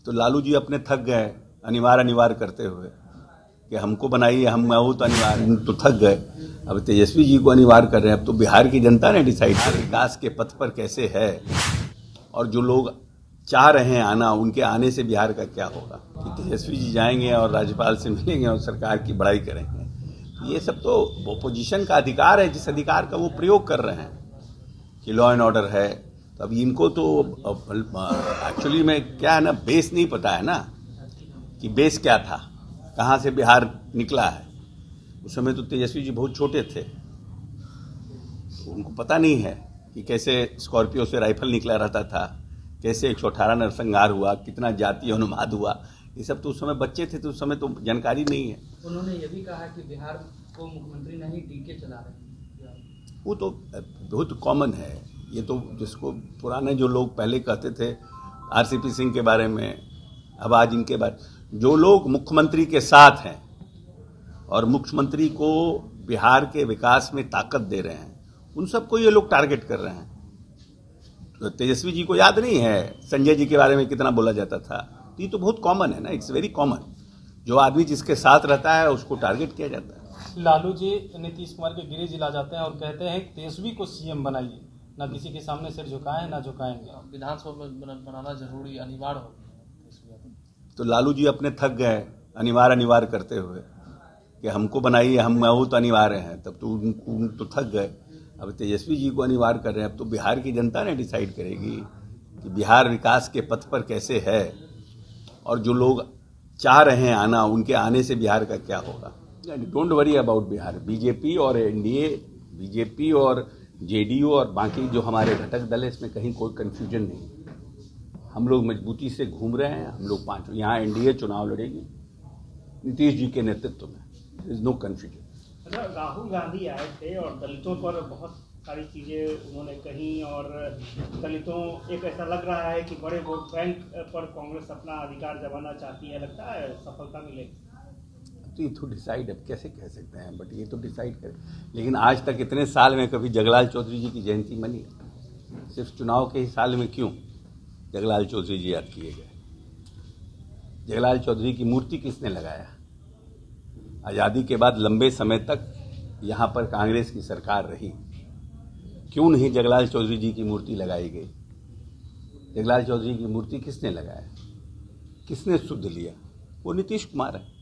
तो लालू जी अपने थक गए अनिवार्य करते हुए कि हमको बनाइए, हम मैं हूँ तो अनिवार्य, तो थक गए। अब तेजस्वी जी को अनिवार्य कर रहे हैं। अब तो बिहार की जनता ने डिसाइड किया विकास के पथ पर कैसे है, और जो लोग चाह रहे हैं आना, उनके आने से बिहार का क्या होगा। कि तेजस्वी जी जाएंगे और राज्यपाल से मिलेंगे और सरकार की बड़ाई करेंगे, ये सब तो ओपोजिशन का अधिकार है, जिस अधिकार का वो प्रयोग कर रहे हैं कि लॉ एंड ऑर्डर है। तो अब इनको तो एक्चुअली में क्या है ना, बेस नहीं पता है ना कि बेस क्या था, कहाँ से बिहार निकला है। उस समय तो तेजस्वी जी बहुत छोटे थे, उनको पता नहीं है कि कैसे स्कॉर्पियो से राइफल निकला रहता था, कैसे 118 नरसंहार हुआ, कितना जातीय अनुवाद हुआ। ये सब तो उस समय बच्चे थे, तो उस समय तो जानकारी नहीं है। उन्होंने ये भी कहा कि बिहार को मुख्यमंत्री नहीं डीके चला रहे हैं। वो तो बहुत कॉमन है। ये तो जिसको पुराने जो लोग पहले कहते थे आरसीपी सिंह के बारे में, अब आज इनके बारे, जो लोग मुख्यमंत्री के साथ हैं और मुख्यमंत्री को बिहार के विकास में ताकत दे रहे हैं, उन सबको ये लोग टारगेट कर रहे हैं। तो तेजस्वी जी को याद नहीं है संजय जी के बारे में कितना बोला जाता था। तो ये तो बहुत कॉमन है ना, इट्स वेरी कॉमन। जो आदमी जिसके साथ रहता है उसको टारगेट किया जाता है। लालू जी नीतीश कुमार के गृह जिला जाते हैं और कहते हैं तेजस्वी को सीएम बनाइए, ना किसी के सामने सिर झुकाएं ना झुकाएंगे। विधानसभा में बनाना जरूरी अनिवार्य हो। तो लालू जी अपने थक गए अनिवार्य करते हुए कि हमको बनाइए, हम मैं हूँ तो अनिवार्य हैं। तब तो उन तो थक गए। अब तेजस्वी जी को अनिवार्य कर रहे हैं। अब तो बिहार की जनता ने डिसाइड करेगी कि बिहार विकास के पथ पर कैसे है, और जो लोग चाह रहे हैं आना, उनके आने से बिहार का क्या होगा। Don't worry about Bihar. BJP और एनडीए, बीजेपी और जेडीयू और बाकी जो हमारे घटक दल है, इसमें कहीं कोई कन्फ्यूजन नहीं। हम लोग मजबूती से घूम रहे हैं। हम लोग पांचों यहाँ एनडीए चुनाव लड़ेगी नीतीश जी के नेतृत्व में। Is no confusion. Rahul Gandhi आए थे और दलितों पर बहुत सारी चीज़ें उन्होंने कही, और दलितों, एक ऐसा लग रहा है कि बड़े वोट बैंक पर कांग्रेस अपना अधिकार जमाना चाहती है। लगता है सफलता मिलेगी? तो ये तो डिसाइड अब कैसे कह सकते हैं, बट ये तो डिसाइड करें। लेकिन आज तक इतने साल में कभी जगलाल चौधरी जी की जयंती मनी? सिर्फ चुनाव के ही साल में क्यों जगलाल चौधरी जी याद किए गए? जगलाल चौधरी की मूर्ति किसने लगाया? आज़ादी के बाद लंबे समय तक यहाँ पर कांग्रेस की सरकार रही, क्यों नहीं जगलाल चौधरी जी की मूर्ति लगाई गई? जगलाल चौधरी की मूर्ति किसने लगाया, किसने शुद्ध लिया? वो नीतीश कुमार है।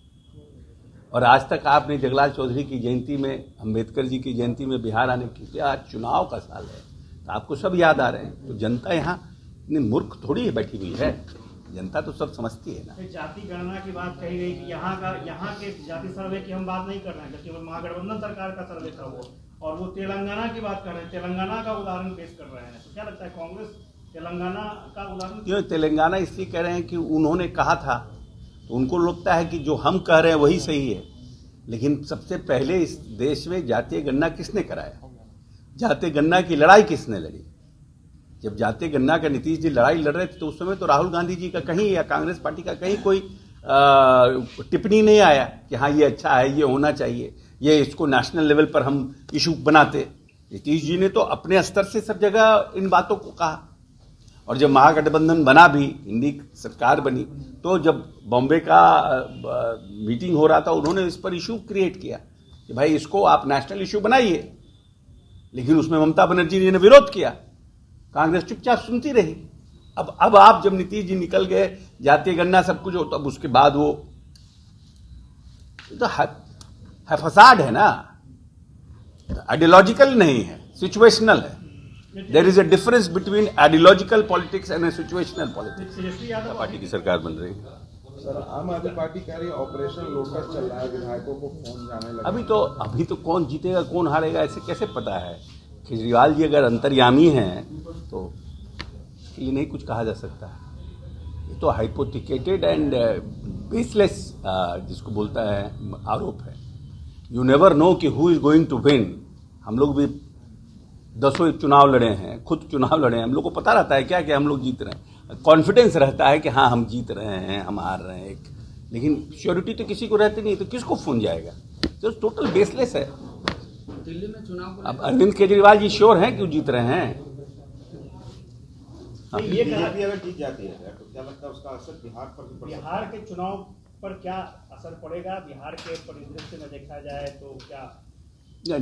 और आज तक आपने जगलाल चौधरी की जयंती में, अम्बेडकर जी की जयंती में बिहार आने की, आज चुनाव का साल है तो आपको सब याद आ रहे हैं। तो जनता यहाँ इतनी मूर्ख थोड़ी बैठी हुई है, जनता तो सब समझती है ना। जाति गणना की बात कही गई कि यहाँ के जाति सर्वे की हम बात नहीं कर रहे हैं, केवल महागठबंधन सरकार का सर्वे था वो, और वो तेलंगाना की बात कर रहे हैं, तेलंगाना का उदाहरण पेश कर रहे हैं। तो क्या लगता है कांग्रेस तेलंगाना का उदाहरण क्यों? तेलंगाना इसलिए कह रहे हैं कि उन्होंने कहा था, तो उनको लगता है कि जो हम कह रहे हैं वही सही है। लेकिन सबसे पहले इस देश में जातीय गणना किसने कराया? जातीय गणना की लड़ाई किसने लड़ी? जब जातीय गणना का नीतीश जी लड़ाई लड़ रहे थे, तो उस समय तो राहुल गांधी जी का कहीं या कांग्रेस पार्टी का कहीं कोई टिप्पणी नहीं आया कि हाँ ये अच्छा है, ये होना चाहिए, ये इसको नेशनल लेवल पर हम इशू बनाते। नीतीश जी ने तो अपने स्तर से सब जगह इन बातों को कहा। और जब महागठबंधन बना भी, इंडी सरकार बनी, तो जब बॉम्बे का मीटिंग हो रहा था, उन्होंने इस पर इशू क्रिएट किया कि भाई इसको आप नेशनल इशू बनाइए। लेकिन उसमें ममता बनर्जी जी ने विरोध किया, कांग्रेस चुपचाप सुनती रही। अब आप जब नीतीश जी निकल गए, जातीय गणना सब कुछ हो, तब उसके बाद वो तो फसाद है ना, आइडियोलॉजिकल नहीं है, सिचुएशनल है। There is a difference between ideological politics and situational politics. Party की सरकार बन रही है। सर, आम आदमी पार्टी कह रही है ऑपरेशन लोटस चल रहा है, विधायकों को फोन जाने लगा। अभी तो कौन जीतेगा कौन हारेगा ऐसे कैसे पता है? केजरीवाल जी अगर अंतर्यामी हैं तो ये नहीं कुछ कहा जा सकता है। ये तो हाइपोथिकेटेड एंड बेसलेस जिसको बोलता है आरोप है। यू नेवर नो कि who is going to win. हम लोग भी 10 चुनाव लड़े हैं, खुद चुनाव लड़े हैं, हम लोग को पता रहता है क्या कि हम लोग जीत रहे हैं। कॉन्फिडेंस रहता है कि हाँ हम जीत रहे हैं, हम हार रहे हैं, लेकिन श्योरिटी तो किसी को रहती नहीं, तो किसको फोन जाएगा? तो टोटल बेसलेस है। दिल्ली में चुनाव को अब अरविंद केजरीवाल जी श्योर हैं क्यों जीत रहे हैं? हाँ। ये कहा बीजेपी अगर जीत जाती है तो क्या लगता है उसका असर बिहार पर भी पड़ सकता है? बिहार के चुनाव पर क्या असर पड़ेगा? बिहार के परिदृश्य में देखा जाए तो क्या